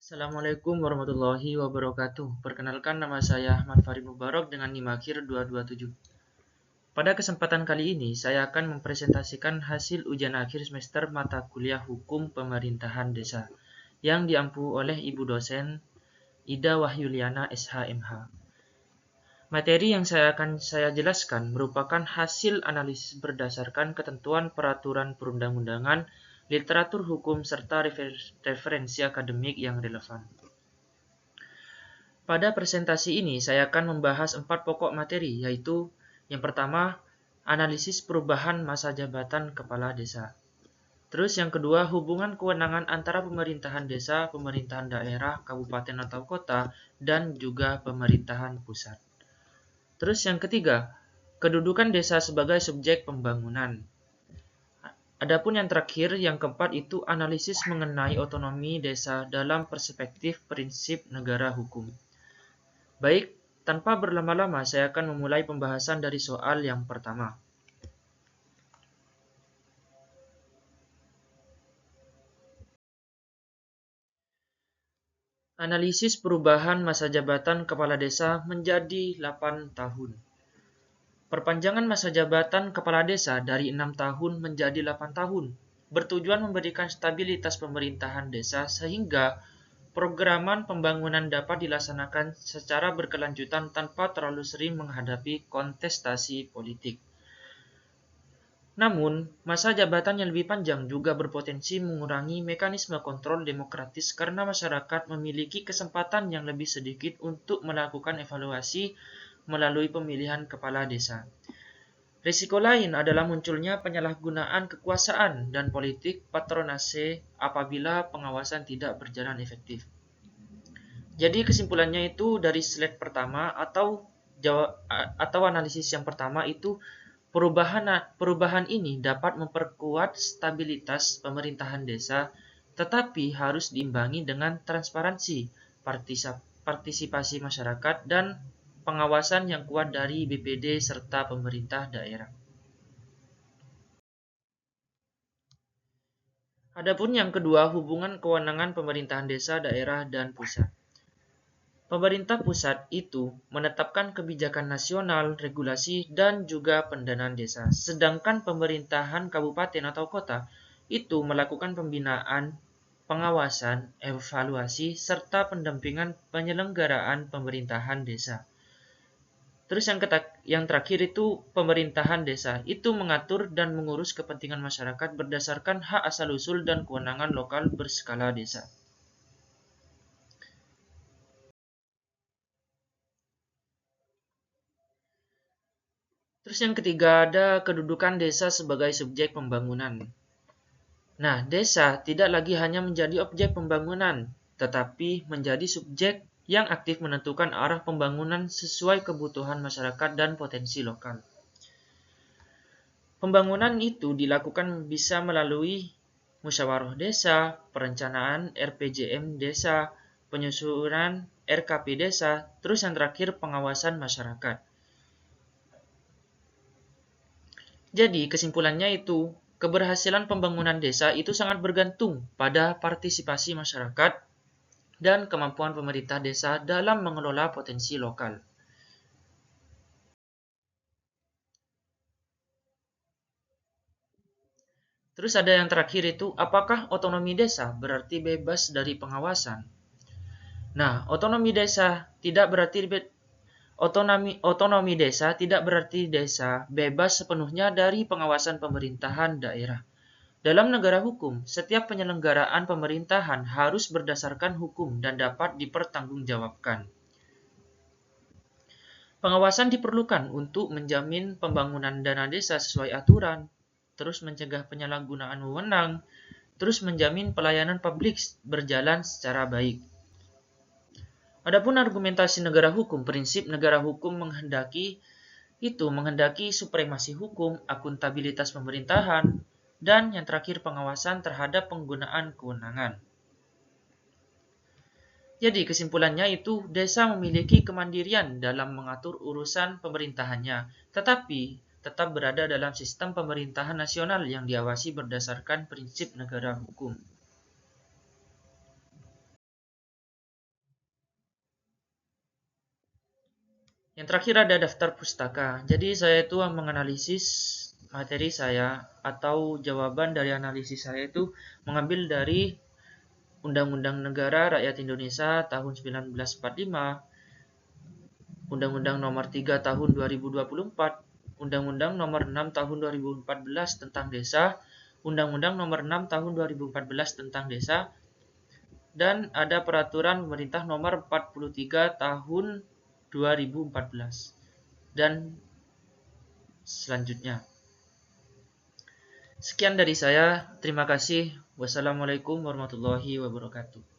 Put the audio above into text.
Assalamualaikum warahmatullahi wabarakatuh. Perkenalkan, nama saya Ahmad Farid Mubarok dengan NIM akhir 227. Pada kesempatan kali ini, saya akan mempresentasikan hasil ujian akhir semester mata kuliah Hukum Pemerintahan Desa yang diampu oleh Ibu dosen Ida Wahyuliana SHMH. Materi yang akan saya jelaskan merupakan hasil analisis berdasarkan ketentuan peraturan perundang-undangan, literatur hukum, serta referensi akademik yang relevan. Pada presentasi ini, saya akan membahas 4 pokok materi, yaitu yang pertama, analisis perubahan masa jabatan kepala desa. Terus yang kedua, hubungan kewenangan antara pemerintahan desa, pemerintahan daerah, kabupaten atau kota, dan juga pemerintahan pusat. Terus yang ketiga, kedudukan desa sebagai subjek pembangunan. Adapun yang terakhir, yang keempat itu analisis mengenai otonomi desa dalam perspektif prinsip negara hukum. Baik, tanpa berlama-lama saya akan memulai pembahasan dari soal yang pertama. Analisis perubahan masa jabatan kepala desa menjadi 8 tahun. Perpanjangan masa jabatan kepala desa dari 6 tahun menjadi 8 tahun, bertujuan memberikan stabilitas pemerintahan desa sehingga programan pembangunan dapat dilaksanakan secara berkelanjutan tanpa terlalu sering menghadapi kontestasi politik. Namun, masa jabatan yang lebih panjang juga berpotensi mengurangi mekanisme kontrol demokratis karena masyarakat memiliki kesempatan yang lebih sedikit untuk melakukan evaluasi melalui pemilihan kepala desa. Risiko lain adalah munculnya penyalahgunaan kekuasaan dan politik patronase apabila pengawasan tidak berjalan efektif. Jadi kesimpulannya itu dari slide pertama atau analisis yang pertama itu perubahan ini dapat memperkuat stabilitas pemerintahan desa, tetapi harus diimbangi dengan transparansi, partisipasi masyarakat, dan pengawasan yang kuat dari BPD serta pemerintah daerah. Adapun yang kedua, hubungan kewenangan pemerintahan desa, daerah, dan pusat. Pemerintah pusat itu menetapkan kebijakan nasional, regulasi, dan juga pendanaan desa. Sedangkan pemerintahan kabupaten atau kota itu melakukan pembinaan, pengawasan, evaluasi, serta pendampingan penyelenggaraan pemerintahan desa. Terus yang terakhir itu pemerintahan desa itu mengatur dan mengurus kepentingan masyarakat berdasarkan hak asal-usul dan kewenangan lokal berskala desa. Terus yang ketiga ada kedudukan desa sebagai subjek pembangunan. Nah, desa tidak lagi hanya menjadi objek pembangunan, tetapi menjadi subjek yang aktif menentukan arah pembangunan sesuai kebutuhan masyarakat dan potensi lokal. Pembangunan itu dilakukan bisa melalui musyawarah desa, perencanaan RPJM desa, penyusunan RKP desa, terus yang terakhir pengawasan masyarakat. Jadi kesimpulannya itu, keberhasilan pembangunan desa itu sangat bergantung pada partisipasi masyarakat dan kemampuan pemerintah desa dalam mengelola potensi lokal. Terus ada yang terakhir itu, apakah otonomi desa berarti bebas dari pengawasan? Nah, otonomi desa tidak berarti desa bebas sepenuhnya dari pengawasan pemerintahan daerah. Dalam negara hukum, setiap penyelenggaraan pemerintahan harus berdasarkan hukum dan dapat dipertanggungjawabkan. Pengawasan diperlukan untuk menjamin pembangunan dana desa sesuai aturan, terus mencegah penyalahgunaan wewenang, terus menjamin pelayanan publik berjalan secara baik. Adapun argumentasi negara hukum, prinsip negara hukum menghendaki supremasi hukum, akuntabilitas pemerintahan, dan yang terakhir pengawasan terhadap penggunaan kewenangan. Jadi kesimpulannya itu desa memiliki kemandirian dalam mengatur urusan pemerintahannya, tetapi tetap berada dalam sistem pemerintahan nasional yang diawasi berdasarkan prinsip negara hukum. Yang terakhir ada daftar pustaka. Jadi saya itu menganalisis materi saya atau jawaban dari analisis saya itu mengambil dari Undang-Undang Negara Rakyat Indonesia tahun 1945, Undang-Undang Nomor 3 Tahun 2024, Undang-Undang Nomor 6 Tahun 2014 tentang Desa, Undang-Undang Nomor 6 Tahun 2014 tentang Desa, dan ada Peraturan Pemerintah Nomor 43 Tahun 2014 dan selanjutnya. Sekian dari saya. Terima kasih. Wassalamualaikum warahmatullahi wabarakatuh.